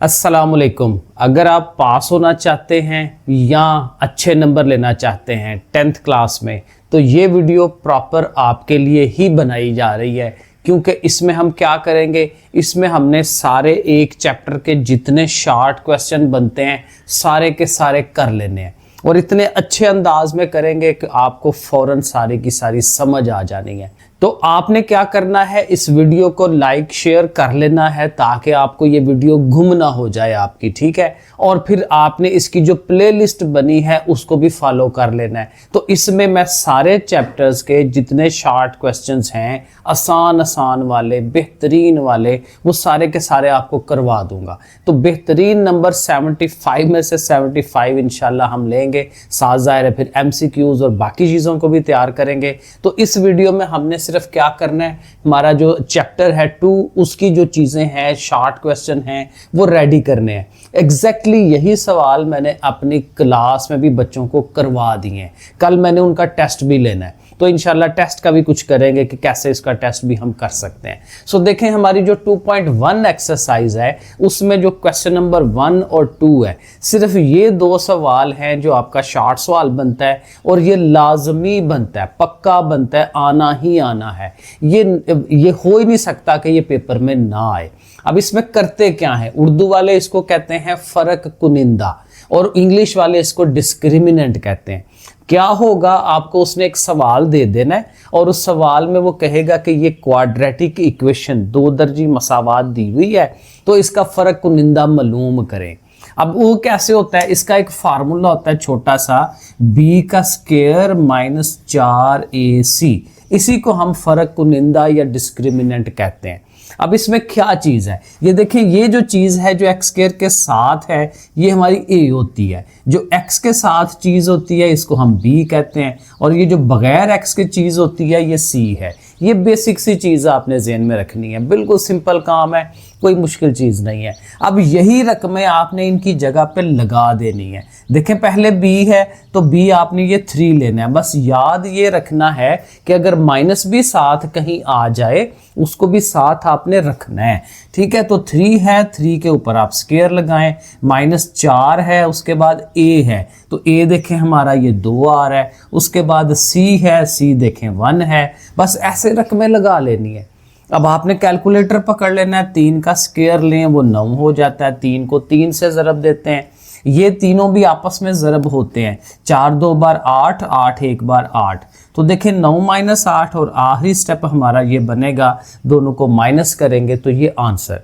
अस्सलामुअलैकुम। अगर आप पास होना चाहते हैं या अच्छे नंबर लेना चाहते हैं 10th क्लास में, तो ये वीडियो प्रॉपर आपके लिए ही बनाई जा रही है। क्योंकि इसमें हम क्या करेंगे, इसमें हमने सारे एक चैप्टर के जितने शॉर्ट क्वेश्चन बनते हैं सारे के सारे कर लेने हैं और इतने अच्छे अंदाज में करेंगे कि आपको फ़ौरन सारी की सारी समझ आ जानी है। तो आपने क्या करना है, इस वीडियो को लाइक शेयर कर लेना है ताकि आपको ये वीडियो गुम ना हो जाए आपकी, ठीक है। और फिर आपने इसकी जो प्लेलिस्ट बनी है उसको भी फॉलो कर लेना है। तो इसमें मैं सारे चैप्टर्स के जितने शॉर्ट क्वेश्चंस हैं, आसान वाले, बेहतरीन वाले, वो सारे के सारे आपको करवा दूंगा। तो बेहतरीन नंबर 75 में से 75 इंशाल्लाह हम लेंगे। साथ ज़ाहिर है फिर MCQs और बाकी चीज़ों को भी तैयार करेंगे। तो इस वीडियो में हमने सिर्फ क्या करना है, हमारा जो चैप्टर है 2 उसकी जो चीज़ें हैं, शॉर्ट क्वेश्चन हैं, वो रेडी करने हैं। एग्जैक्टली यही सवाल मैंने अपनी क्लास में भी बच्चों को करवा दिए हैं। कल मैंने उनका टेस्ट भी लेना है, तो इंशाल्लाह टेस्ट का भी कुछ करेंगे कि कैसे इसका टेस्ट भी हम कर सकते हैं। सो देखें, हमारी जो 2.1 एक्सरसाइज है उसमें जो क्वेश्चन नंबर 1 और 2 है, सिर्फ ये 2 सवाल हैं जो आपका शॉर्ट सवाल बनता है और ये लाजमी बनता है, पक्का बनता है, आना ही आना है। ये हो ही नहीं सकता कि ये पेपर में ना आए। अब इसमें करते क्या है, उर्दू वाले इसको कहते हैं फर्क कुनिंदा और इंग्लिश वाले इसको डिस्क्रिमिनेंट कहते हैं। क्या होगा, आपको उसने एक सवाल दे देना है और उस सवाल में वो कहेगा कि ये क्वाड्रेटिक इक्वेशन 2 दर्जी मसावात दी हुई है, तो इसका फर्क कुनिंदा मालूम करें। अब वो कैसे होता है, इसका एक फार्मूला होता है छोटा सा, b का स्क्वायर माइनस 4ac, इसी को हम फर्क कुनिंदा या डिस्क्रिमिनेंट कहते हैं। अब इसमें क्या चीज़ है, ये देखें, ये जो चीज़ है जो एक्स स्क्वायर के साथ है ये हमारी a होती है, जो x के साथ चीज़ होती है इसको हम b कहते हैं, और ये जो बगैर x की चीज़ होती है ये c है। ये बेसिक सी चीज़ आपने ज़हन में रखनी है, बिल्कुल सिंपल काम है, कोई मुश्किल चीज़ नहीं है। अब यही रकमें आपने इनकी जगह पे लगा देनी है। देखें, पहले b है तो b आपने ये 3 लेना है। बस याद ये रखना है कि अगर माइनस भी साथ कहीं आ जाए उसको भी साथ आपने रखना है, ठीक है। तो 3 है, 3 के ऊपर आप स्क्वायर लगाएं, माइनस 4 है, उसके बाद a है, तो a देखें हमारा ये 2 आ रहा है, उसके बाद c है, c देखें 1 है। बस ऐसे रकमें लगा लेनी है। अब आपने कैलकुलेटर पकड़ लेना है, 3 का स्क्वायर लें वो 9 हो जाता है, 3 को 3 से ज़रब देते हैं, ये तीनों भी आपस में ज़रब होते हैं, 4 2 बार 8, 8 1 बार 8, तो देखें 9 माइनस 8 और आखिरी स्टेप हमारा ये बनेगा, दोनों को माइनस करेंगे तो ये आंसर।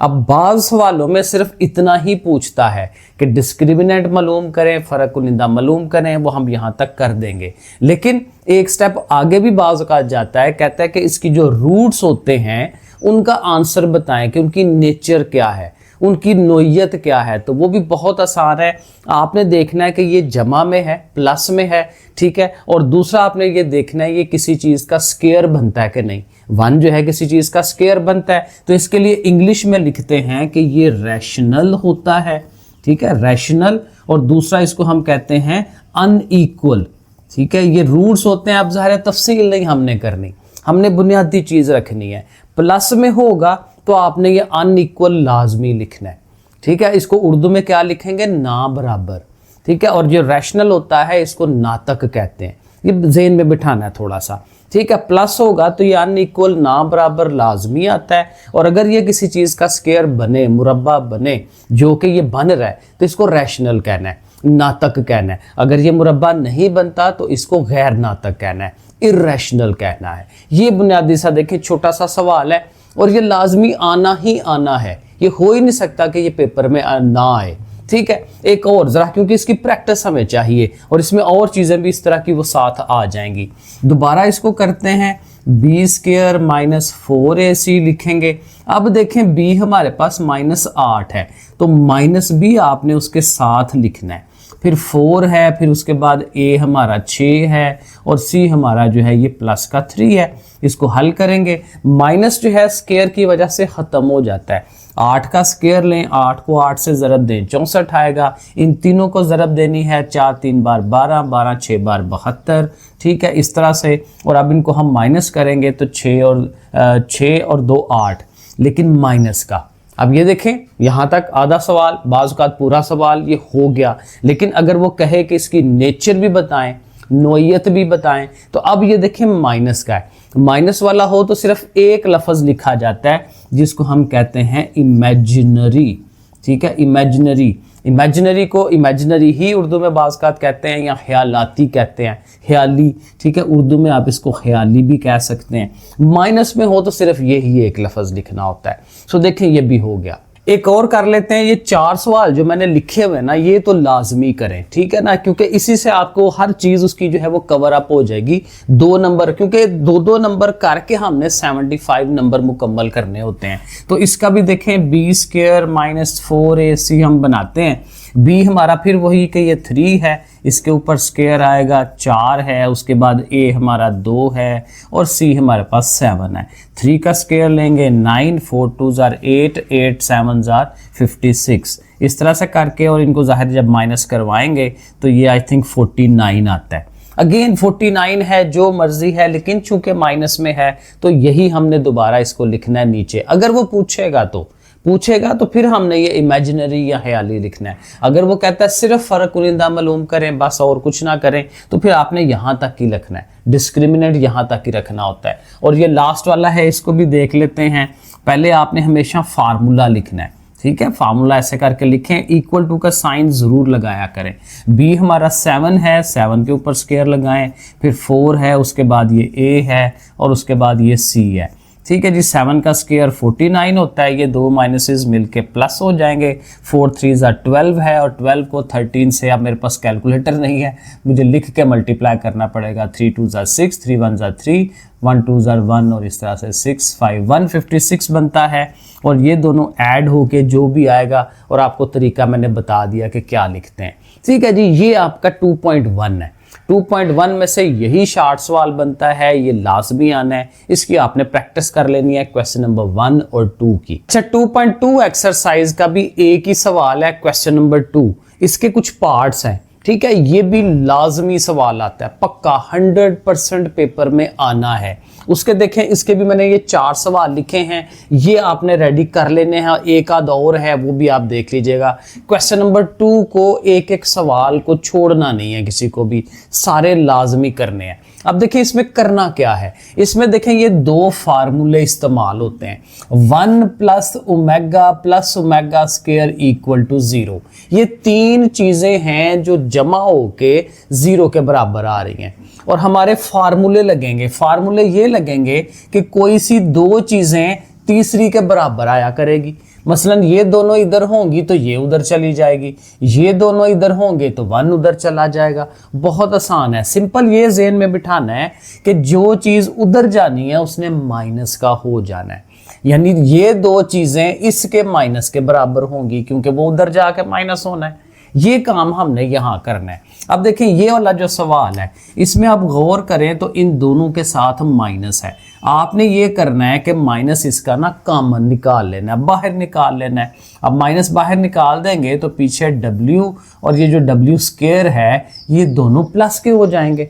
अब बाज़ सवालों में सिर्फ इतना ही पूछता है कि डिस्क्रिमिनेंट मालूम करें, फ़र्क कुनिंदा मालूम करें, वो हम यहाँ तक कर देंगे। लेकिन एक स्टेप आगे भी बाज़ औक़ात जाता है, कहता है कि इसकी जो रूट्स होते हैं उनका आंसर बताएं कि उनकी नेचर क्या है, उनकी नोयत क्या है। तो वो भी बहुत आसान है, आपने देखना है कि ये जमा में है, प्लस में है, ठीक है। और दूसरा आपने ये देखना है ये किसी चीज़ का स्क्वायर बनता है कि नहीं। 1 जो है किसी चीज़ का स्क्वायर बनता है, तो इसके लिए इंग्लिश में लिखते हैं कि ये रैशनल होता है, ठीक है, रैशनल। और दूसरा इसको हम कहते हैं अनइक्वल, ठीक है। ये रूट्स होते हैं, अब ज़ाहिर है तफसील नहीं हमने करनी, हमने बुनियादी चीज़ रखनी है। प्लस में होगा तो आपने ये अनइक्वल लाजमी लिखना है, ठीक है। इसको उर्दू में क्या लिखेंगे, ना बराबर, ठीक है। और जो रैशनल होता है इसको नातक कहते हैं, ये ज़हन में बिठाना है थोड़ा सा, ठीक है। प्लस होगा तो ये अनइक्वल ना बराबर लाजमी आता है, और अगर ये किसी चीज़ का स्क्वायर बने, मुरब्बा बने, जो कि ये बन रहा है, तो इसको रैशनल कहना है, नातक कहना है। अगर ये मुरब्बा नहीं बनता तो इसको गैर नातक कहना है, इर्रेशनल कहना है। ये बुनियादी सा देखें छोटा सा सवाल है और ये लाजमी आना ही आना है, ये हो ही नहीं सकता कि ये पेपर में ना आए, ठीक है। एक और ज़रा, क्योंकि इसकी प्रैक्टिस हमें चाहिए और इसमें और चीज़ें भी इस तरह की वो साथ आ जाएंगी। दोबारा इसको करते हैं, b स्क्वायर माइनस 4ac लिखेंगे। अब देखें b हमारे पास माइनस 8 है, तो माइनस b आपने उसके साथ लिखना है, फिर 4 है, फिर उसके बाद a हमारा 6 है और c हमारा जो है ये प्लस का 3 है। इसको हल करेंगे, माइनस जो है स्क्वायर की वजह से ख़त्म हो जाता है। 8 का स्क्वायर लें, 8 को 8 से ज़रब दें, 64 आएगा। इन तीनों को ज़रब देनी है, 4 3 बार 12, 12 6 बार 72, ठीक है, इस तरह से। और अब इनको हम माइनस करेंगे तो 6 और 2 8, लेकिन माइनस का अब ये देखें यहाँ तक आधा सवाल, बाज़ औक़ात पूरा सवाल ये हो गया। लेकिन अगर वो कहे कि इसकी नेचर भी बताएं, नोयत भी बताएं, तो अब ये देखें माइनस का है। माइनस वाला हो तो सिर्फ एक लफ्ज़ लिखा जाता है जिसको हम कहते हैं इमेजिनरी। ठीक है, इमेजिनरी। इमेजिनरी को इमेजिनरी ही उर्दू में बाज़ औक़ात कहते हैं या ख्यालाती कहते हैं, ख्याली। ठीक है, उर्दू में आप इसको ख्याली भी कह सकते हैं। माइनस में हो तो सिर्फ यही एक लफ्ज़ लिखना होता है। सो देखें ये भी हो गया। एक और कर लेते हैं। ये 4 सवाल जो मैंने लिखे हुए ना, ये तो लाजमी करें, ठीक है ना, क्योंकि इसी से आपको हर चीज़ उसकी जो है वो कवर अप हो जाएगी। 2 नंबर, क्योंकि 2-2 नंबर करके हमने 75 नंबर मुकम्मल करने होते हैं। तो इसका भी देखें, b² - 4ac हम बनाते हैं। b हमारा फिर वही कि ये 3 है, इसके ऊपर स्क्वायर आएगा 4 है, उसके बाद a हमारा 2 है और c हमारे पास 7 है। 3 का स्क्वायर लेंगे 9, 4 2 = 8, 8 7 = 56। इस तरह से करके और इनको ज़ाहिर जब माइनस करवाएंगे तो ये आई थिंक 49 आता है। अगेन 49 है, जो मर्जी है, लेकिन चूंकि माइनस में है तो यही हमने दोबारा इसको लिखना है नीचे। अगर वो पूछेगा तो फिर हमने ये इमेजिनरी या ख्याली लिखना है। अगर वो कहता है सिर्फ फ़र्क कुनिंदा मालूम करें बस और कुछ ना करें, तो फिर आपने यहाँ तक ही लिखना है, डिस्क्रिमिनेंट यहाँ तक ही रखना होता है। और ये लास्ट वाला है, इसको भी देख लेते हैं। पहले आपने हमेशा फार्मूला लिखना है, ठीक है, फार्मूला ऐसे करके लिखें, इक्वल टू का साइन ज़रूर लगाया करें। b हमारा 7 है, 7 के ऊपर स्क्वायर लगाएं, फिर 4 है, उसके बाद ये a है और उसके बाद ये c है। ठीक है जी, 7 का स्क्वायर 49 होता है, ये 2 माइनसेस मिलके प्लस हो जाएंगे। 4 3 = 12 है और 12 को 13 से, अब मेरे पास कैलकुलेटर नहीं है, मुझे लिख के मल्टीप्लाई करना पड़ेगा। 3 2 = 6, 3 1 = 3, 1 2 = 1 और इस तरह से 6 5 156 बनता है। और ये दोनों ऐड होके जो भी आएगा, और आपको तरीका मैंने बता दिया कि क्या लिखते हैं। ठीक है जी, ये आपका 2.1 है। 2.1 में से यही शार्ट सवाल बनता है, ये लाजमी आना है। इसकी आपने प्रैक्टिस कर लेनी है क्वेश्चन नंबर 1 और 2 की। अच्छा, 2.2 एक्सरसाइज का भी एक ही सवाल है, क्वेश्चन नंबर 2। इसके कुछ पार्ट्स हैं, ठीक है, ये भी लाजमी सवाल आता है, पक्का 100% पेपर में आना है। उसके देखें, इसके भी मैंने ये 4 सवाल लिखे हैं, ये आपने रेडी कर लेने हैं। एक आध और है, वो भी आप देख लीजिएगा। क्वेश्चन नंबर 2 को एक एक सवाल को छोड़ना नहीं है किसी को भी, सारे लाजमी करने हैं। अब देखिए इसमें करना क्या है। इसमें देखें ये 2 फार्मूले इस्तेमाल होते हैं, 1 + ओमेगा + ओमेगा स्क्वायर = 0। ये 3 चीज़ें हैं जो जमा होके 0 के बराबर आ रही हैं, और हमारे फार्मूले लगेंगे। फार्मूले ये लगेंगे कि कोई सी 2 चीज़ें तीसरी के बराबर आया करेगी। मसलन ये दोनों इधर होंगी तो ये उधर चली जाएगी, ये दोनों इधर होंगे तो 1 उधर चला जाएगा। बहुत आसान है, सिंपल ये ज़हन में बिठाना है कि जो चीज़ उधर जानी है उसने माइनस का हो जाना है, यानी ये 2 चीज़ें इसके माइनस के बराबर होंगी क्योंकि वो उधर जाके माइनस होना है। ये काम हमने यहाँ करना है। अब देखें ये वाला जो सवाल है, इसमें आप गौर करें तो इन दोनों के साथ माइनस है। आपने ये करना है कि माइनस इसका ना कॉमन निकाल लेना है, बाहर निकाल लेना है। अब माइनस बाहर निकाल देंगे तो पीछे w और ये जो w² है ये दोनों प्लस के हो जाएंगे।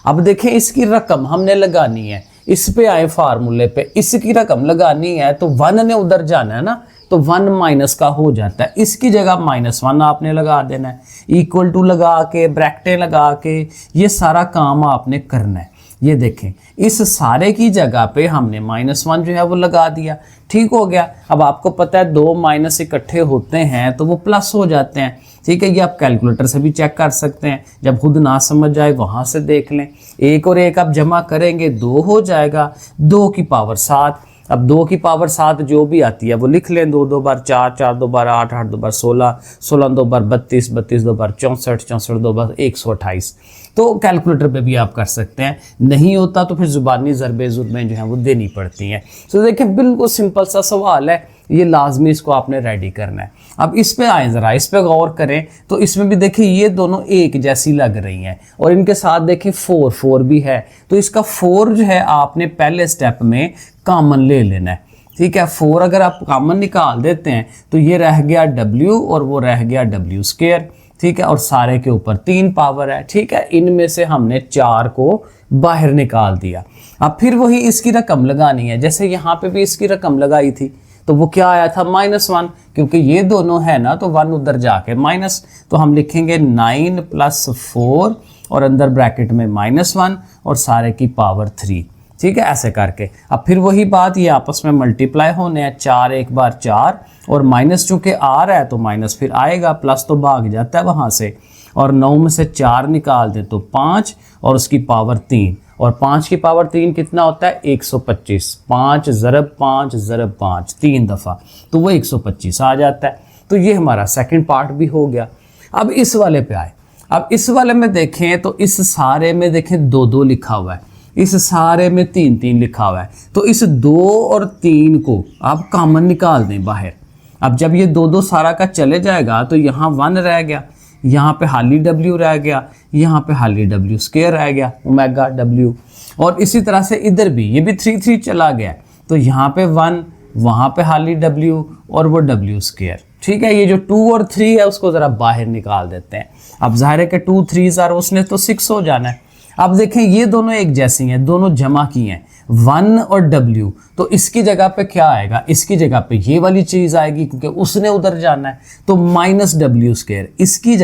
अब देखें इसकी रकम हमने लगानी है, इस पे आए फार्मूले पे, इसकी रकम लगानी है तो 1 ने उधर जाना है ना, तो 1 माइनस का हो जाता है। इसकी जगह -1 आपने लगा देना है, इक्वल टू लगा के, ब्रैकेटें लगा के, ये सारा काम आपने करना है। ये देखें इस सारे की जगह पे हमने -1 जो है वो लगा दिया, ठीक हो गया। अब आपको पता है 2 माइनस इकट्ठे होते हैं तो वो प्लस हो जाते हैं, ठीक है। ये आप कैलकुलेटर से भी चेक कर सकते हैं, जब खुद ना समझ जाए वहाँ से देख लें। 1 और 1 आप जमा करेंगे 2 हो जाएगा, 2 की पावर 7। अब 2 की पावर 7 जो भी आती है वो लिख लें, 2 2 बार 4, 4 2 बार 8, 8 2 बार 16, 16 2 बार 32, 32 2 बार 64, 64 2 बार 128। तो कैलकुलेटर पे भी आप कर सकते हैं, नहीं होता तो फिर ज़ुबानी ज़रबे-ज़ुद में जो है वो देनी पड़ती हैं। तो देखिए बिल्कुल सिंपल सा सवाल है, ये लाजमी इसको आपने रेडी करना है। अब इस पे आए ज़रा, इस पे गौर करें तो इसमें भी देखिए ये दोनों एक जैसी लग रही हैं, और इनके साथ देखिए 4 भी है, तो इसका 4 जो है आपने पहले स्टेप में कॉमन ले लेना है, ठीक है। 4 अगर आप कॉमन निकाल देते हैं तो ये रह गया w और वो रह गया w², ठीक है, और सारे के ऊपर 3 पावर है, ठीक है। इनमें से हमने 4 को बाहर निकाल दिया। अब फिर वही इसकी रकम लगानी है, जैसे यहाँ पे भी इसकी रकम लगाई थी, तो वो क्या आया था -1, क्योंकि ये दोनों है ना तो 1 उधर जाके माइनस, तो हम लिखेंगे 9 + 4 और अंदर ब्रैकेट में -1 और सारे की पावर 3। ठीक है, ऐसे करके अब फिर वही बात, ये आपस में मल्टीप्लाई होने हैं, 4 एक बार 4 और माइनस चूंकि आ रहा है तो माइनस फिर आएगा, प्लस तो भाग जाता है वहाँ से, और 9 में से 4 निकाल दें तो 5 और उसकी पावर 3, और 5 की पावर 3 कितना होता है 125, 5 ज़रब 5 ज़रब 5 3 दफ़ा, तो वो 125 आ जाता है। तो ये हमारा सेकंड पार्ट भी हो गया। अब इस वाले पे आए, अब इस वाले में देखें तो इस सारे में देखें 2-2 लिखा हुआ है, इस सारे में 3-3 लिखा हुआ है, तो इस 2 और 3 को आप कॉमन निकाल दें बाहर। अब जब ये 2-2 सारा का चले जाएगा तो यहाँ 1 रह गया, यहाँ पे हाली w रह गया, यहाँ पे हाली w स्क्वायर रह गया, ओमेगा w, और इसी तरह से इधर भी ये भी 3-3 चला गया, तो यहाँ पे 1, वहाँ पे हाली w और वो w स्क्वायर। ठीक है, ये जो 2 और 3 है उसको ज़रा बाहर निकाल देते हैं। अब जाहिर है कि 2 3 उसने तो 6 हो जाना है। अब देखें ये दोनों एक जैसी हैं, दोनों जमा की हैं 1 और w, तो इसकी जगह पे क्या आएगा, इसकी जगह पे ये वाली चीज़ आएगी क्योंकि उसने उधर जाना है, तो -w स्क्वायर, इसकी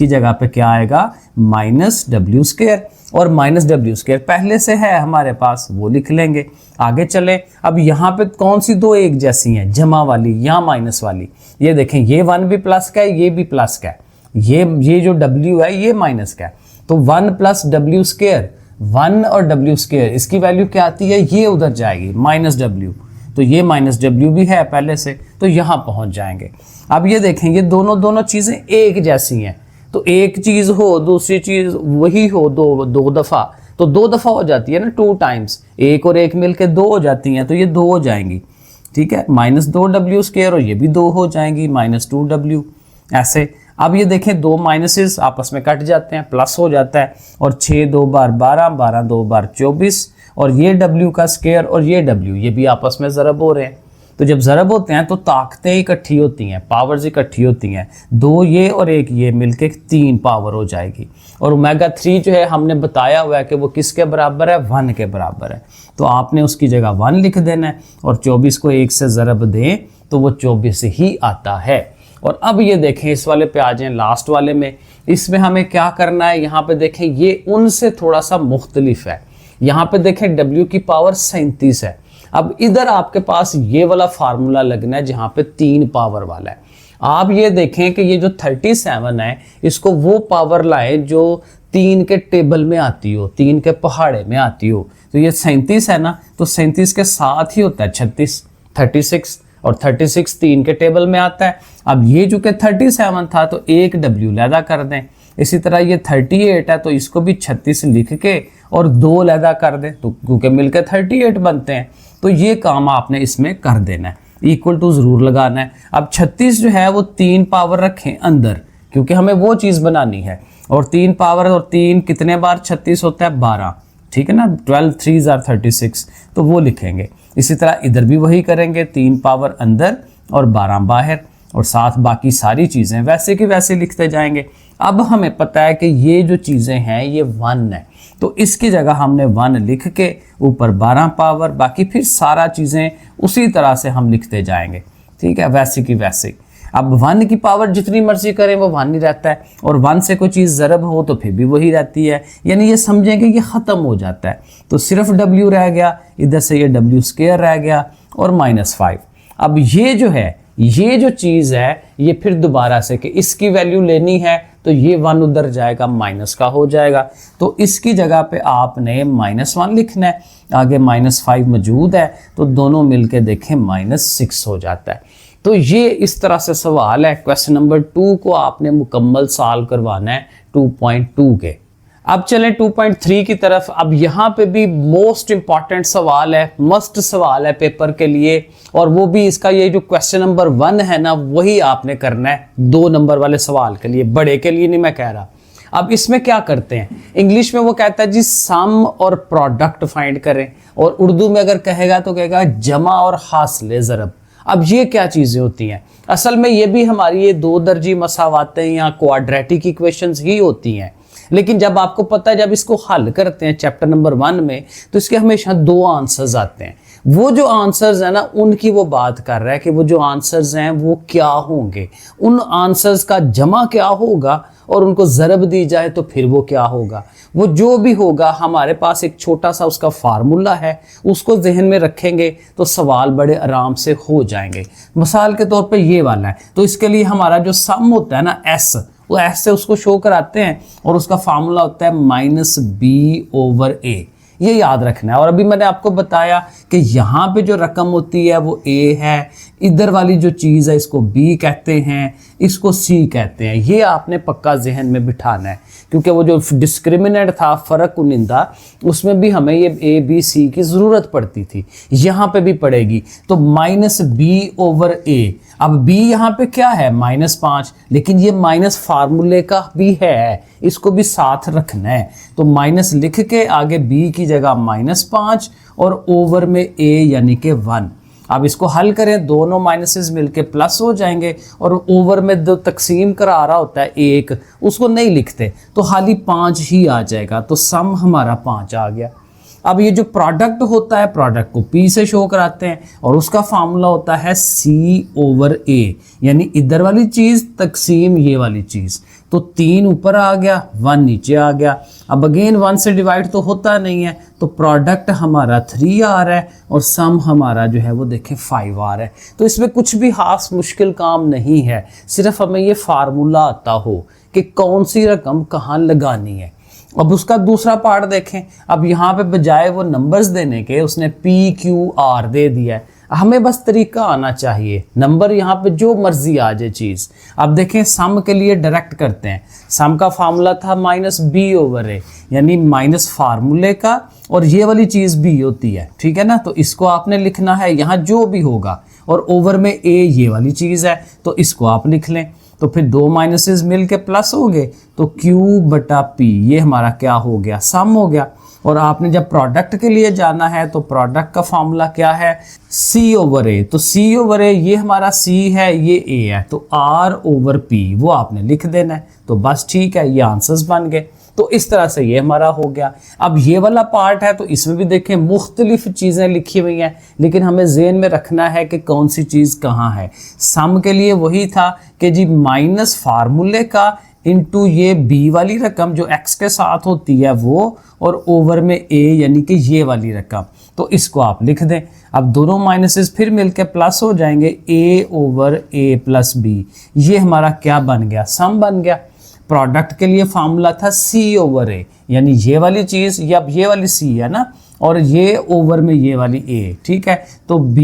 जगह पे क्या आएगा -w स्क्वायर, और -w स्क्वायर पहले से है हमारे पास, वो लिख लेंगे। आगे चले, अब यहाँ पे कौन सी दो एक जैसी हैं, जमा वाली या माइनस वाली, ये देखें ये 1 भी प्लस का है, ये भी प्लस का है, ये जो w है ये माइनस का है, तो 1 + w स्क्वायर, 1 और w स्क्वायर इसकी वैल्यू क्या आती है, ये उधर जाएगी -w, तो ये -w भी है पहले से, तो यहाँ पहुँच जाएंगे। अब ये देखें ये दोनों चीज़ें एक जैसी हैं, तो एक चीज़ हो दूसरी चीज़ वही हो दो दफ़ा, तो 2 दफ़ा हो जाती है ना, 2 टाइम्स, 1 और 1 मिलके 2 हो जाती हैं, तो ये 2 हो जाएंगी। ठीक है, -2w स्क्वायर और ये भी 2 हो जाएंगी, -2w ऐसे। अब ये देखें 2 माइनसेस आपस में कट जाते हैं, प्लस हो जाता है, और 6 2 बार 12, 12 2 बार 24, और ये w का स्क्वायर और ये w ये भी आपस में ज़रब हो रहे हैं। तो जब ज़रब होते हैं तो ताकतें इकट्ठी होती हैं, पावर्स इकट्ठी होती हैं, 2 ये और 1 ये मिलके 3 पावर हो जाएगी। और ओमेगा 3 जो है हमने बताया हुआ है कि वो किसके बराबर है, 1 के बराबर है, तो आपने उसकी जगह 1 लिख देना है, और 24 को 1 से ज़रब दें तो वो 24 ही आता है। और अब ये देखें इस वाले पे आ जाएं, लास्ट वाले में, इसमें हमें क्या करना है, यहाँ पे देखें ये उनसे थोड़ा सा मुख्तलिफ है। यहाँ पे देखें w की पावर 37 है। अब इधर आपके पास ये वाला फार्मूला लगना है जहाँ पे 3 पावर वाला है। आप ये देखें कि ये जो 37 है इसको वो पावर लाएं जो 3 के टेबल में आती हो, 3 के पहाड़े में आती हो। तो ये 37 है ना, तो 37 के साथ ही होता है 36, और 36 3 के टेबल में आता है। अब ये जो कि 37 था तो 1 w लैदा कर दें। इसी तरह ये 38 है तो इसको भी 36 लिख के और 2 लैदा कर दें, तो क्योंकि मिलकर 38 बनते हैं, तो ये काम आपने इसमें कर देना है, इक्वल टू ज़रूर लगाना है। अब 36 जो है वो 3 पावर रखें अंदर, क्योंकि हमें वो चीज़ बनानी है, और 3 पावर और 3 कितने बार 36 होता है 12, ठीक है ना, 12 3 are 36, तो वो लिखेंगे। इसी तरह इधर भी वही करेंगे, 3 पावर अंदर और 12 बाहर, और साथ बाकी सारी चीज़ें वैसे की वैसे लिखते जाएंगे। अब हमें पता है कि ये जो चीज़ें हैं ये 1 है, तो इसकी जगह हमने 1 लिख के ऊपर 12 पावर, बाकी फिर सारा चीज़ें उसी तरह से हम लिखते जाएंगे। ठीक है, वैसे की वैसे। अब 1 की पावर जितनी मर्जी करें वो 1 ही रहता है, और 1 से कोई चीज़ ज़रब हो तो फिर भी वही रहती है, यानी ये समझें कि ये ख़त्म हो जाता है। तो सिर्फ w रह गया, इधर से ये w स्क्वायर रह गया और -5। अब ये जो है, ये जो चीज़ है ये फिर दोबारा से कि इसकी वैल्यू लेनी है तो ये 1 उधर जाएगा, माइनस का हो जाएगा, तो इसकी जगह पे आपने -1 लिखना है। आगे -5 मौजूद है तो दोनों मिलके देखें -6 हो जाता है। तो ये इस तरह से सवाल है। क्वेश्चन नंबर 2 को आपने मुकम्मल सॉल्व करवाना है 2.2 के। अब चलें 2.3 की तरफ। अब यहाँ पे भी मोस्ट इंपॉर्टेंट सवाल है, मस्ट सवाल है पेपर के लिए, और वो भी इसका ये जो क्वेश्चन नंबर 1 है ना वही आपने करना है 2 नंबर वाले सवाल के लिए, बड़े के लिए नहीं मैं कह रहा। अब इसमें क्या करते हैं, इंग्लिश में वो कहता है जी सम और प्रोडक्ट फाइंड करें, और उर्दू में अगर कहेगा तो कहेगा जमा और हासिल ज़रब। अब ये क्या चीज़ें होती हैं, असल में ये भी हमारी ये 2 दर्जी मसावातें या क्वाड्रेटिक इक्वेशंस ही होती हैं, लेकिन जब आपको पता है जब इसको हल करते हैं चैप्टर नंबर 1 में तो इसके हमेशा 2 आंसर्स आते हैं। वो जो आंसर्स है ना उनकी वो बात कर रहा है कि वो जो आंसर्स हैं वो क्या होंगे, उन आंसर्स का जमा क्या होगा और उनको ज़रब दी जाए तो फिर वो क्या होगा। वो जो भी होगा हमारे पास एक छोटा सा उसका फार्मूला है, उसको जहन में रखेंगे तो सवाल बड़े आराम से हो जाएंगे। मिसाल के तौर पे ये वाला है, तो इसके लिए हमारा जो सम होता है ना एस, वो एस से उसको शो कराते हैं और उसका फार्मूला होता है -b/a। ये याद रखना है। और अभी मैंने आपको बताया कि यहाँ पे जो रकम होती है वो a है, इधर वाली जो चीज़ है इसको b कहते हैं, इसको c कहते हैं। ये आपने पक्का जहन में बिठाना है, क्योंकि वो जो डिस्क्रिमिनेंट था फ़र्क कुनिंदा, उसमें भी हमें ये a b c की ज़रूरत पड़ती थी, यहाँ पे भी पड़ेगी। तो -b/a, अब b यहाँ पे क्या है -5, लेकिन ये माइनस फार्मूले का भी है, इसको भी साथ रखना है। तो माइनस लिख के आगे b की जगह -5 और ओवर में a यानी कि 1। अब इसको हल करें, दोनों माइनसेस मिलके प्लस हो जाएंगे और ओवर में जो तकसीम करा रहा होता है 1, उसको नहीं लिखते तो खाली 5 ही आ जाएगा। तो सम हमारा 5 आ गया। अब ये जो प्रोडक्ट होता है, प्रोडक्ट को p से शो कराते हैं और उसका फार्मूला होता है c/a, यानी इधर वाली चीज़ तकसीम ये वाली चीज़। तो 3 ऊपर आ गया, 1 नीचे आ गया। अब अगेन 1 से डिवाइड तो होता नहीं है, तो प्रोडक्ट हमारा 3 आ रहा है और सम हमारा जो है वो देखें 5 आ रहा है। तो इसमें कुछ भी खास मुश्किल काम नहीं है, सिर्फ हमें ये फार्मूला आता हो कि कौन सी रकम कहाँ लगानी है। अब उसका दूसरा पार्ट देखें। अब यहाँ पे बजाय वो नंबर्स देने के उसने PQR दे दिया है। हमें बस तरीका आना चाहिए, नंबर यहाँ पे जो मर्जी आ जाए चीज़। अब देखें सम के लिए डायरेक्ट करते हैं। सम का फार्मूला था -b/a, यानी माइनस फार्मूले का और ये वाली चीज़ b होती है, ठीक है ना। तो इसको आपने लिखना है यहाँ जो भी होगा, और ओवर में a ये वाली चीज़ है तो इसको आप लिख लें। तो फिर 2 माइनसेस मिल के प्लस हो गए, तो Q/P ये हमारा क्या हो गया, सम हो गया। और आपने जब प्रोडक्ट के लिए जाना है तो प्रोडक्ट का फार्मूला क्या है, C/a। तो C/a ये हमारा C है, ये A है, तो R/P वो आपने लिख देना है। तो बस ठीक है, ये आंसर्स बन गए। तो इस तरह से ये हमारा हो गया। अब ये वाला पार्ट है तो इसमें भी देखें मुख्तलिफ चीज़ें लिखी हुई हैं, लेकिन हमें ज़हन में रखना है कि कौन सी चीज़ कहाँ है। सम के लिए वही था कि जी माइनस फार्मूले का इनटू ये b वाली रकम जो x के साथ होती है वो, और ओवर में a यानी कि ये वाली रकम। तो इसको आप लिख दें। अब दोनों माइनसेस फिर मिलके प्लस हो जाएंगे, a/a+b। ये हमारा क्या बन गया, सम बन गया। प्रोडक्ट के लिए फार्मूला था C/a, यानी ये वाली चीज़, या ये वाली C है ना, और ये ओवर में ये वाली A, ठीक है। तो B/,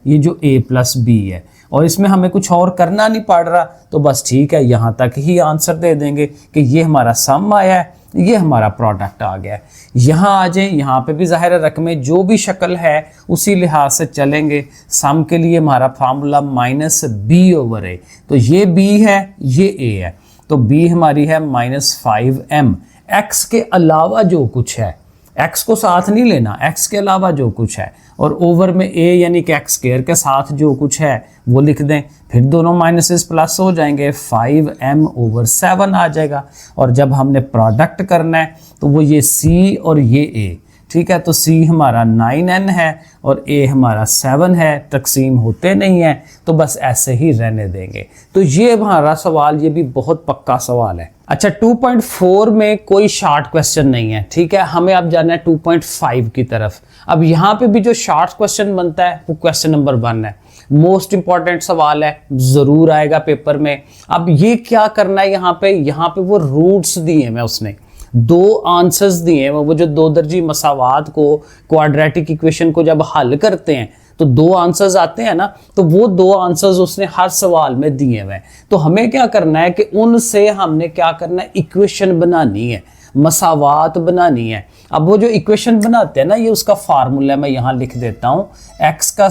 ये जो A+b है, और इसमें हमें कुछ और करना नहीं पड़ रहा, तो बस ठीक है, यहाँ तक ही आंसर दे देंगे कि ये हमारा सम आया है, ये हमारा प्रोडक्ट आ गया है। यहाँ आ जाए, यहाँ पे भी ज़ाहिर रकमें जो भी शक्ल है उसी लिहाज से चलेंगे। सम के लिए हमारा फार्मूला -b/a, तो ये b है, ये a है, तो b हमारी है -5m। x के अलावा जो कुछ है, x को साथ नहीं लेना, x के अलावा जो कुछ है, और ओवर में a यानी कि x² के साथ जो कुछ है वो लिख दें। फिर दोनों माइनसेस प्लस हो जाएंगे, 5m/7 आ जाएगा। और जब हमने प्रोडक्ट करना है तो वो ये c और ये a, ठीक है। तो c हमारा 9n है और a हमारा 7 है, तकसीम होते नहीं है, तो बस ऐसे ही रहने देंगे। तो ये हमारा सवाल, ये भी बहुत पक्का सवाल है। अच्छा, 2.4 में कोई शॉर्ट क्वेश्चन नहीं है, ठीक है। हमें अब जाना है 2.5 की तरफ। अब यहाँ पे भी जो शॉर्ट क्वेश्चन बनता है वो क्वेश्चन नंबर 1 है, मोस्ट इंपॉर्टेंट सवाल है, ज़रूर आएगा पेपर में। अब ये क्या करना है, यहाँ पे वो रूट्स दिए हैं उसने, 2 आंसर्स दिए हैं। वो जो 2 दर्जी मसावात को, क्वाड्रेटिक इक्वेशन को जब हल करते हैं तो 2 आंसर्स आते हैं ना, तो वो 2 आंसर्स उसने हर सवाल में दिए हुए हैं। तो हमें क्या करना है कि उनसे हमने क्या करना है, इक्वेशन बनानी है, मसावात बनानी है। अब वो जो इक्वेशन बनाते हैं ना, ये उसका फार्मूला मैं यहाँ लिख देता हूँ, x² -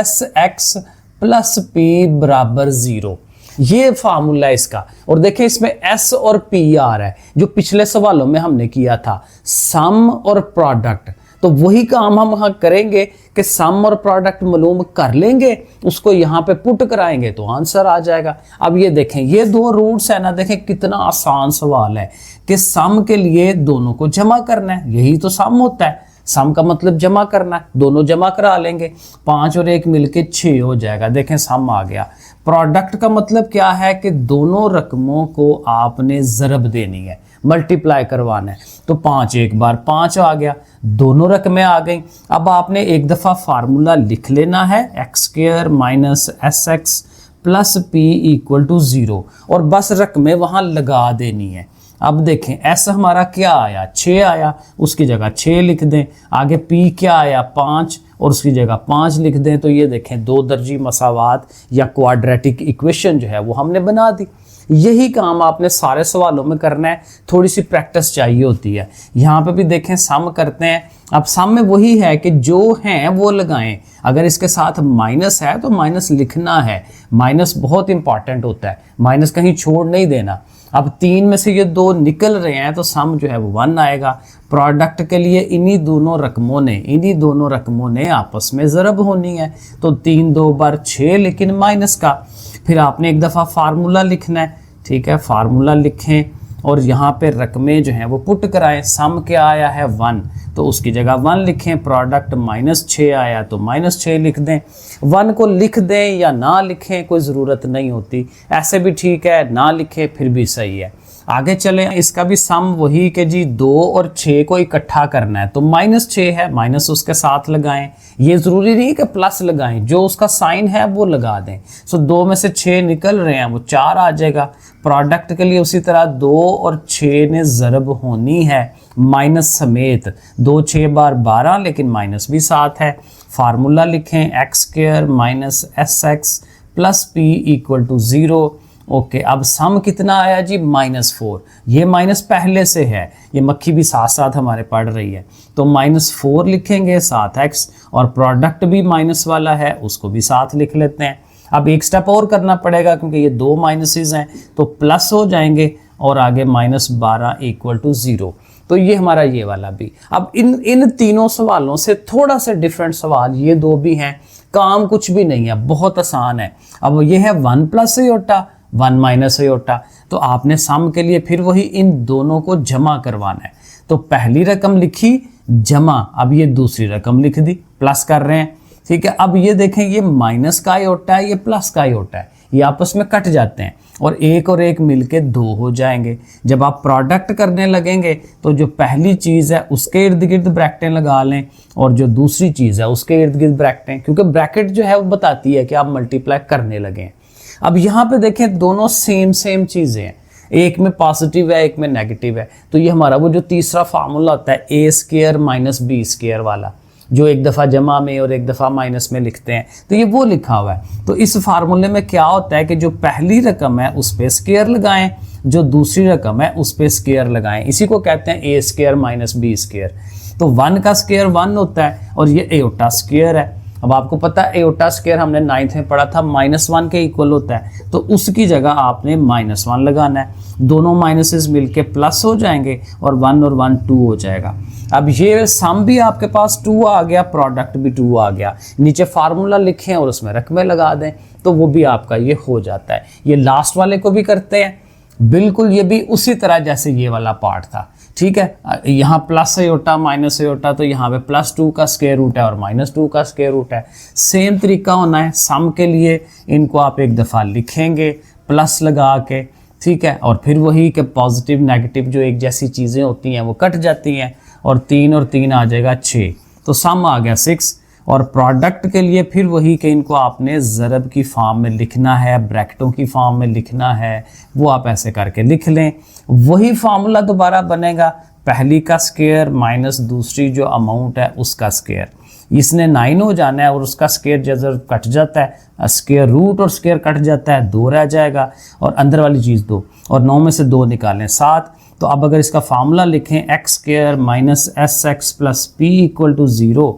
sx + p = 0। ये फार्मूला है इसका। और देखिए इसमें s और p आ रहा है, जो पिछले सवालों में हमने किया था, सम और प्रोडक्ट। तो वही काम हम यहाँ करेंगे कि सम और प्रोडक्ट मालूम कर लेंगे, उसको यहाँ पे पुट कराएंगे तो आंसर आ जाएगा। अब ये देखें, ये 2 रूट्स है ना, देखें कितना आसान सवाल है कि सम के लिए दोनों को जमा करना है, यही तो सम होता है। सम का मतलब जमा करना है, दोनों जमा करा लेंगे, 5 और 1 मिलके 6 हो जाएगा। देखें सम आ गया। प्रोडक्ट का मतलब क्या है कि दोनों रकमों को आपने ज़रब देनी है, मल्टीप्लाई करवाना है। तो 5 एक बार 5 आ गया, दोनों रकमें आ गई। अब आपने एक दफ़ा फार्मूला लिख लेना है, x² minus SX plus P equal to 0, और बस रकमें वहाँ लगा देनी है। अब देखें S हमारा क्या आया, 6 आया, उसकी जगह 6 लिख दें। आगे P क्या आया, 5, और उसकी जगह 5 लिख दें। तो ये देखें 2 दर्जी मसावात या क्वाड्रेटिक इक्वेशन जो है वो हमने बना दी। यही काम आपने सारे सवालों में करना है, थोड़ी सी प्रैक्टिस चाहिए होती है। यहाँ पे भी देखें सम करते हैं। अब सम में वही है कि जो हैं वो लगाएं। अगर इसके साथ माइनस है तो माइनस लिखना है, माइनस बहुत इंपॉर्टेंट होता है, माइनस कहीं छोड़ नहीं देना। अब 3 में से ये 2 निकल रहे हैं तो सम जो है वो 1 आएगा। प्रोडक्ट के लिए इन्हीं दोनों रकमों ने आपस में ज़रब होनी है। तो 3 2 बार 6, लेकिन माइनस का। फिर आपने एक दफ़ा फार्मूला लिखना है, ठीक है, फार्मूला लिखें और यहाँ पे रकमें जो हैं वो पुट कराएं। सम क्या आया है 1, तो उसकी जगह 1 लिखें। प्रोडक्ट -6 आया तो -6 लिख दें। 1 को लिख दें या ना लिखें कोई ज़रूरत नहीं होती, ऐसे भी ठीक है, ना लिखें फिर भी सही है। आगे चलें, इसका भी सम वही कि जी 2 और 6 को इकट्ठा करना है। तो -6 है, माइनस उसके साथ लगाएं। ये ज़रूरी नहीं कि प्लस लगाएं, जो उसका साइन है वो लगा दें। सो 2 में से 6 निकल रहे हैं, वो 4 आ जाएगा। प्रोडक्ट के लिए उसी तरह 2 और 6 ने ज़रब होनी है माइनस समेत। 2 6 बार 12, लेकिन माइनस भी साथ है। फार्मूला लिखें, x² minus SX plus P equal to 0। Okay, अब सम कितना आया जी, -4। ये माइनस पहले से है, ये मक्खी भी साथ साथ हमारे पढ़ रही है। तो -4 लिखेंगे, साथ x, और प्रोडक्ट भी माइनस वाला है, उसको भी साथ लिख लेते हैं। अब एक स्टेप और करना पड़ेगा क्योंकि ये 2 माइनसेस हैं, तो प्लस हो जाएंगे और आगे -12 इक्वल टू 0। तो ये हमारा ये वाला भी। अब इन तीनों सवालों से थोड़ा सा डिफरेंट सवाल ये 2 भी हैं, काम कुछ भी नहीं है, बहुत आसान है। अब ये है 1 प्लस आयोटा 1 माइनस आयोटा, तो आपने सम के लिए फिर वही इन दोनों को जमा करवाना है। तो पहली रकम लिखी जमा, अब ये दूसरी रकम लिख दी, प्लस कर रहे हैं, ठीक है। अब ये देखें, ये माइनस का आयोटा है, ये प्लस का आयोटा है, ये आपस में कट जाते हैं और 1 और 1 मिलके 2 हो जाएंगे। जब आप प्रोडक्ट करने लगेंगे तो जो पहली चीज़ है उसके इर्द गिर्द ब्रैकेटें लगा लें और जो दूसरी चीज़ है उसके इर्द गिर्द ब्रैकेटें, क्योंकि ब्रैकेट जो है वो बताती है कि आप मल्टीप्लाई करने लगे हैं। अब यहाँ पे देखें दोनों सेम चीज़ें हैं, एक में पॉजिटिव है एक में नेगेटिव है। तो ये हमारा वो जो तीसरा फार्मूला होता है a² माइनस b² वाला, जो एक दफ़ा जमा में और एक दफ़ा माइनस में लिखते हैं, तो ये वो लिखा हुआ है। तो इस फार्मूले में क्या होता है कि जो पहली रकम है उस पर स्क्वायर लगाएं, जो दूसरी रकम है उस पर स्क्वायर लगाएं। इसी को कहते हैं a² माइनस b²। तो 1 का स्क्वायर 1 होता है और ये एओटा स्क्वायर है। अब आपको पता है एओटा स्क्वायर हमने 9th में पढ़ा था -1 के इक्वल होता है, तो उसकी जगह आपने -1 लगाना है। दोनों माइनसेस मिलके प्लस हो जाएंगे और 1 और 1 2 हो जाएगा। अब ये सम भी आपके पास 2 आ गया, प्रोडक्ट भी 2 आ गया। नीचे फार्मूला लिखें और उसमें रकमें लगा दें, तो वो भी आपका ये हो जाता है। ये लास्ट वाले को भी करते हैं बिल्कुल, ये भी उसी तरह जैसे ये वाला पार्ट था, ठीक है। यहाँ प्लस आयोटा माइनस आयोटा, तो यहाँ पे +2 का स्क्वायर रूट है और -2 का स्क्वायर रूट है। सेम तरीका होना है सम के लिए। इनको आप एक दफ़ा लिखेंगे प्लस लगा के, ठीक है, और फिर वही कि पॉजिटिव नेगेटिव जो एक जैसी चीज़ें होती हैं वो कट जाती हैं और 3 और 3 आ जाएगा 6, तो सम आ गया 6। और प्रोडक्ट के लिए फिर वही कि इनको आपने ज़रब की फॉर्म में लिखना है, ब्रैकेटों की फॉर्म में लिखना है, वो आप ऐसे करके लिख लें। वही फार्मूला दोबारा बनेगा, पहली का स्क्वायर माइनस दूसरी जो अमाउंट है उसका स्क्वायर। इसने 9 हो जाना है और उसका स्क्वायर जब कट जाता है, स्क्वायर रूट और स्क्वायर कट जाता है, 2 रह जाएगा और अंदर वाली चीज़ 2, और 9 में से 2 निकालें 7। तो अब अगर इसका फार्मूला लिखें x² minus SX plus P equal to 0,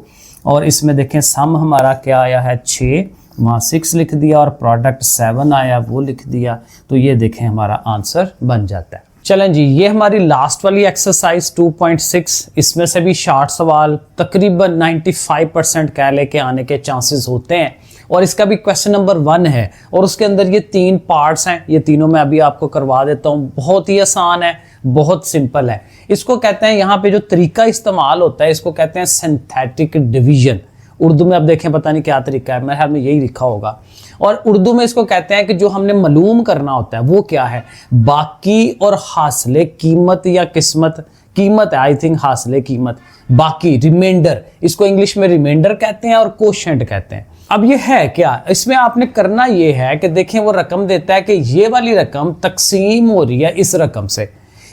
और इसमें देखें सम हमारा क्या आया है 6, वहाँ 6 लिख दिया और प्रोडक्ट 7 आया वो लिख दिया, तो ये देखें हमारा आंसर बन जाता है। चलें जी, ये हमारी लास्ट वाली एक्सरसाइज 2.6, इसमें से भी शॉर्ट सवाल तकरीबन 95% कह ले के आने के चांसेस होते हैं। और इसका भी क्वेश्चन नंबर 1 है और उसके अंदर ये 3 पार्ट्स हैं, ये तीनों मैं अभी आपको करवा देता हूँ। बहुत ही आसान है, बहुत सिंपल है। इसको कहते हैं, यहाँ पे जो तरीका इस्तेमाल होता है इसको कहते हैं सिंथेटिक डिवीजन। उर्दू में अब देखें पता नहीं क्या तरीका है, मेरे ख्याल में यही लिखा होगा। और उर्दू में इसको कहते हैं कि जो हमने मालूम करना होता है वो क्या है, बाकी और हासिले कीमत या किस्मत, कीमत है आई थिंक, हासिले कीमत, बाकी रिमाइंडर, इसको इंग्लिश में रिमाइंडर कहते हैं और कोशेंट कहते हैं। अब ये है क्या, इसमें आपने करना ये है कि देखें वो रकम देता है कि ये वाली रकम तकसीम हो रही है इस रकम से,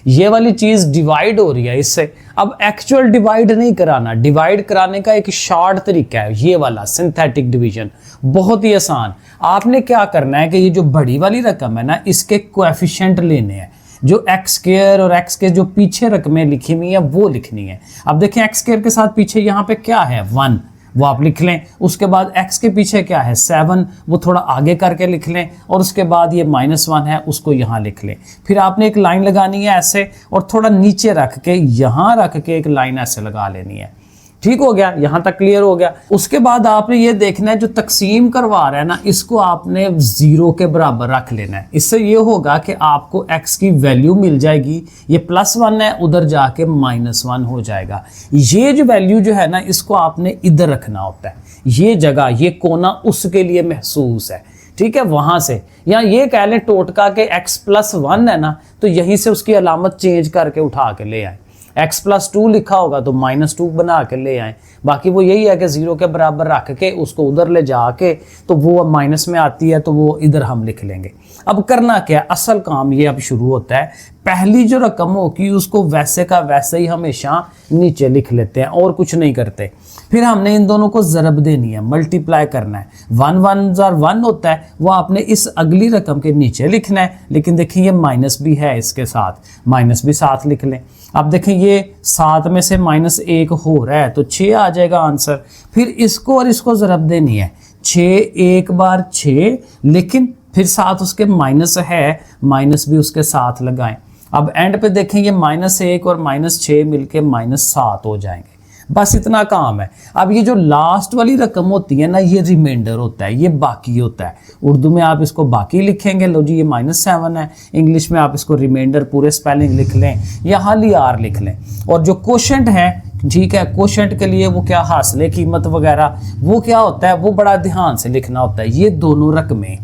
ये वाली चीज डिवाइड हो रही है इससे। अब एक्चुअल डिवाइड नहीं कराना, डिवाइड कराने का एक शॉर्ट तरीका है ये वाला सिंथेटिक डिवीजन, बहुत ही आसान। आपने क्या करना है कि ये जो बड़ी वाली रकम है ना, इसके कोएफिशिएंट लेने हैं, जो एक्स स्क्वायर और एक्स के जो पीछे रकमें लिखी हुई है वो लिखनी है। अब देखें एक्स स्क्वायर के साथ पीछे यहाँ पे क्या है 1, वो आप लिख लें। उसके बाद x के पीछे क्या है 7, वो थोड़ा आगे करके लिख लें। और उसके बाद ये -1 है, उसको यहाँ लिख लें। फिर आपने एक लाइन लगानी है ऐसे और थोड़ा नीचे रख के यहाँ रख के एक लाइन ऐसे लगा लेनी है। ठीक हो गया, यहाँ तक क्लियर हो गया। उसके बाद आपने ये देखना है जो तकसीम करवा रहा है ना, इसको आपने 0 के बराबर रख लेना है। इससे ये होगा कि आपको x की वैल्यू मिल जाएगी, ये +1 है, उधर जाके -1 हो जाएगा। ये जो वैल्यू जो है ना, इसको आपने इधर रखना होता है, ये जगह, ये कोना उसके लिए महसूस है। ठीक है, वहां से या ये कह लें टोटका के x+1 है ना, तो यहीं से उसकी अलामत चेंज करके उठा के ले आए। x+2 लिखा होगा तो -2 बना के ले आए। बाकी वो यही है कि 0 के बराबर रख के उसको उधर ले जाके, तो वो माइनस में आती है तो वो इधर हम लिख लेंगे। अब करना क्या है, असल काम ये अब शुरू होता है। पहली जो रकम होगी उसको वैसे का वैसे ही हमेशा नीचे लिख लेते हैं और कुछ नहीं करते। फिर हमने इन दोनों को ज़रब देनी है, मल्टीप्लाई करना है। 1 1 1 होता है, वो आपने इस अगली रकम के नीचे लिखना है। लेकिन देखिए ये माइनस भी है इसके साथ, माइनस भी साथ लिख लें। अब देखें ये 7 में से -1 हो रहा है तो 6 आ जाएगा आंसर। फिर इसको और इसको ज़रब देनी है, 6 1 बार 6, लेकिन फिर साथ उसके माइनस है, माइनस भी उसके साथ लगाएं। अब एंड पे देखें ये -1 और -6 मिलके -7 हो जाएंगे। बस इतना काम है। अब ये जो लास्ट वाली रकम होती है ना, ये रिमाइंडर होता है, ये बाकी होता है। उर्दू में आप इसको बाकी लिखेंगे, लो जी ये -7 है। इंग्लिश में आप इसको रिमाइंडर पूरे स्पेलिंग लिख लें या हाली आर लिख लें। और जो कोशेंट है, ठीक है, कोशेंट के लिए वो क्या हासिले कीमत वगैरह वो क्या होता है, वो बड़ा ध्यान से लिखना होता है। ये दोनों रकमें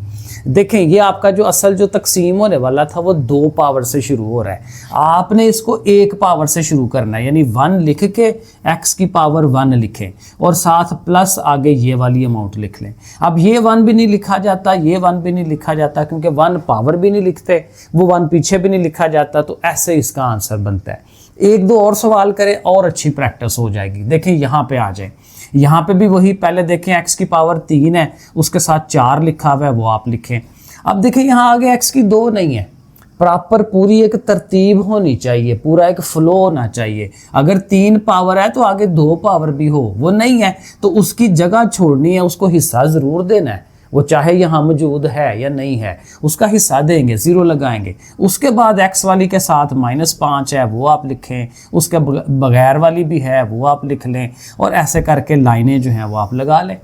देखें, ये आपका जो असल जो तकसीम होने वाला था वो 2 पावर से शुरू हो रहा है। आपने इसको 1 पावर से शुरू करना है, यानी 1 लिख के x की पावर 1 लिखें और साथ प्लस आगे ये वाली अमाउंट लिख लें। अब ये 1 भी नहीं लिखा जाता, ये 1 भी नहीं लिखा जाता, क्योंकि 1 पावर भी नहीं लिखते, वो 1 पीछे भी नहीं लिखा जाता। तो ऐसे इसका आंसर बनता है। 1-2 और सवाल करें और अच्छी प्रैक्टिस हो जाएगी। देखें यहाँ पे आ जाए, यहाँ पे भी वही, पहले देखें x की पावर 3 है, उसके साथ 4 लिखा हुआ है, वो आप लिखें। अब देखें यहाँ आगे x की 2 नहीं है, प्रॉपर पूरी एक तरतीब होनी चाहिए, पूरा एक फ्लो होना चाहिए। अगर 3 पावर है तो आगे 2 पावर भी हो, वो नहीं है तो उसकी जगह छोड़नी है, उसको हिस्सा ज़रूर देना है। वो चाहे यहाँ मौजूद है या नहीं है, उसका हिस्सा देंगे, 0 लगाएंगे। उसके बाद x वाली के साथ -5 है, वो आप लिखें, उसके बगैर वाली भी है, वो आप लिख लें। और ऐसे करके लाइनें जो हैं वो आप लगा लें।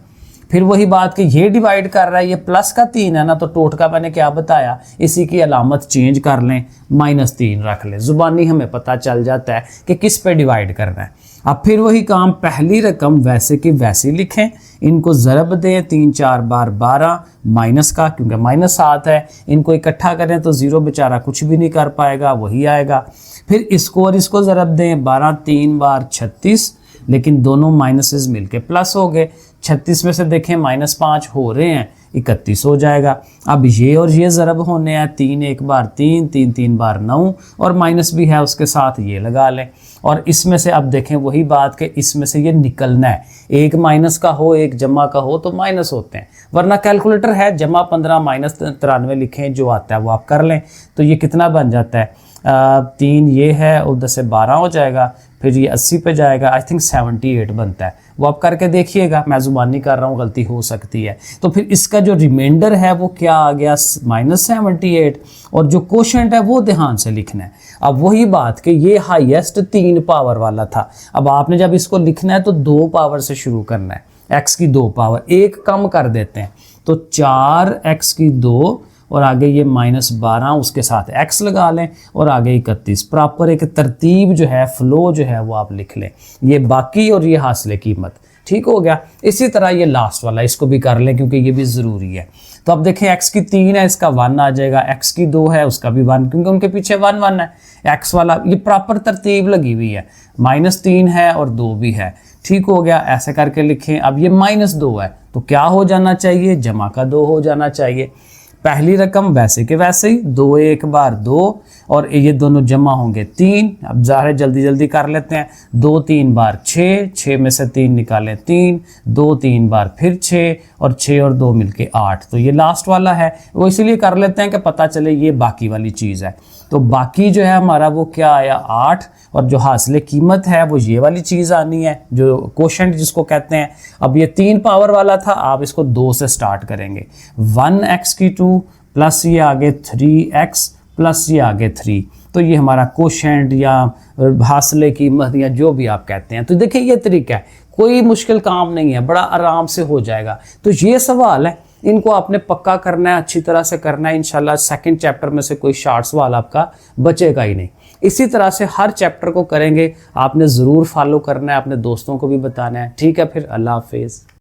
फिर वही बात कि ये डिवाइड कर रहा है, ये प्लस का 3 है ना, तो टोटका मैंने क्या बताया, इसी की अलामत चेंज कर लें, -3 रख लें। ज़ुबानी हमें पता चल जाता है कि किस पे डिवाइड करना है। अब फिर वही काम, पहली रकम वैसे की वैसी लिखें, इनको ज़रब दें 3 4 बार 12, माइनस का क्योंकि -7 है, इनको इकट्ठा करें तो 0 बेचारा कुछ भी नहीं कर पाएगा, वही आएगा। फिर इसको और इसको ज़रब दें, 12 3 बार 36, लेकिन दोनों माइनसेस मिलके प्लस हो गए। 36 में से देखें -5 हो रहे हैं, 31 हो जाएगा। अब ये और ये ज़रब होने हैं, 3 1 बार 3, 3 3 बार 9, और माइनस भी है उसके साथ, ये लगा लें। और इसमें से अब देखें वही बात कि इसमें से ये निकलना है, एक माइनस का हो एक जमा का हो तो माइनस होते हैं, वरना कैलकुलेटर है, जमा 15 -93 लिखें, जो आता है वो आप कर लें। तो ये कितना बन जाता है, 3 ये है, उधर से 12 हो जाएगा, फिर ये 80 पे जाएगा, आई थिंक 78 बनता है। वो आप करके देखिएगा, मैं ज़ुबानी कर रहा हूँ, गलती हो सकती है। तो फिर इसका जो रिमाइंडर है वो क्या आ गया, -78, और जो कोशेंट है वो ध्यान से लिखना है। अब वही बात कि ये हाईएस्ट 3 पावर वाला था, अब आपने जब इसको लिखना है तो 2 पावर से शुरू करना है। x की 2 पावर, एक कम कर देते हैं तो 4x की 2 और आगे ये -12 उसके साथ x लगा लें और आगे 31। प्रॉपर एक तरतीब जो है, फ्लो जो है वो आप लिख लें, ये बाकी और ये हासिल कीमत। ठीक हो गया। इसी तरह ये लास्ट वाला, इसको भी कर लें क्योंकि ये भी ज़रूरी है। तो अब देखें x की 3 है, इसका 1 आ जाएगा, x की 2 है, उसका भी 1, क्योंकि उनके पीछे 1 1 है। x वाला ये प्रॉपर तरतीब लगी हुई है, -3 है और 2 भी है। ठीक हो गया, ऐसे करके लिखें। अब ये -2 है तो क्या हो जाना चाहिए, जमा का 2 हो जाना चाहिए। पहली रकम वैसे के वैसे ही 2 एक बार 2 और ये दोनों जमा होंगे 3। अब ज़ाहिर जल्दी जल्दी कर लेते हैं। 2 3 बार 6, 6 में से 3 निकालें 3, 2 3 बार फिर 6 और 6 और 2 मिलके 8। तो ये लास्ट वाला है, वो इसलिए कर लेते हैं कि पता चले ये बाकी वाली चीज़ है। तो बाकी जो है हमारा वो क्या आया 8, और जो हासिल कीमत है वो ये वाली चीज़ आनी है, जो कोशेंट जिसको कहते हैं। अब ये 3 पावर वाला था, आप इसको 2 से स्टार्ट करेंगे। 1x की 2 प्लस ये आगे 3x प्लस ये आगे 3, तो ये हमारा कोशेंट या हासिल कीमत या जो भी आप कहते हैं। तो देखिए ये तरीका है, कोई मुश्किल काम नहीं है, बड़ा आराम से हो जाएगा। तो ये सवाल है, इनको आपने पक्का करना है, अच्छी तरह से करना है। इंशाल्लाह सेकंड चैप्टर में से कोई शॉर्ट सवाल आपका बचेगा ही नहीं। इसी तरह से हर चैप्टर को करेंगे, आपने ज़रूर फॉलो करना है, अपने दोस्तों को भी बताना है। ठीक है, फिर अल्लाह हाफिज़।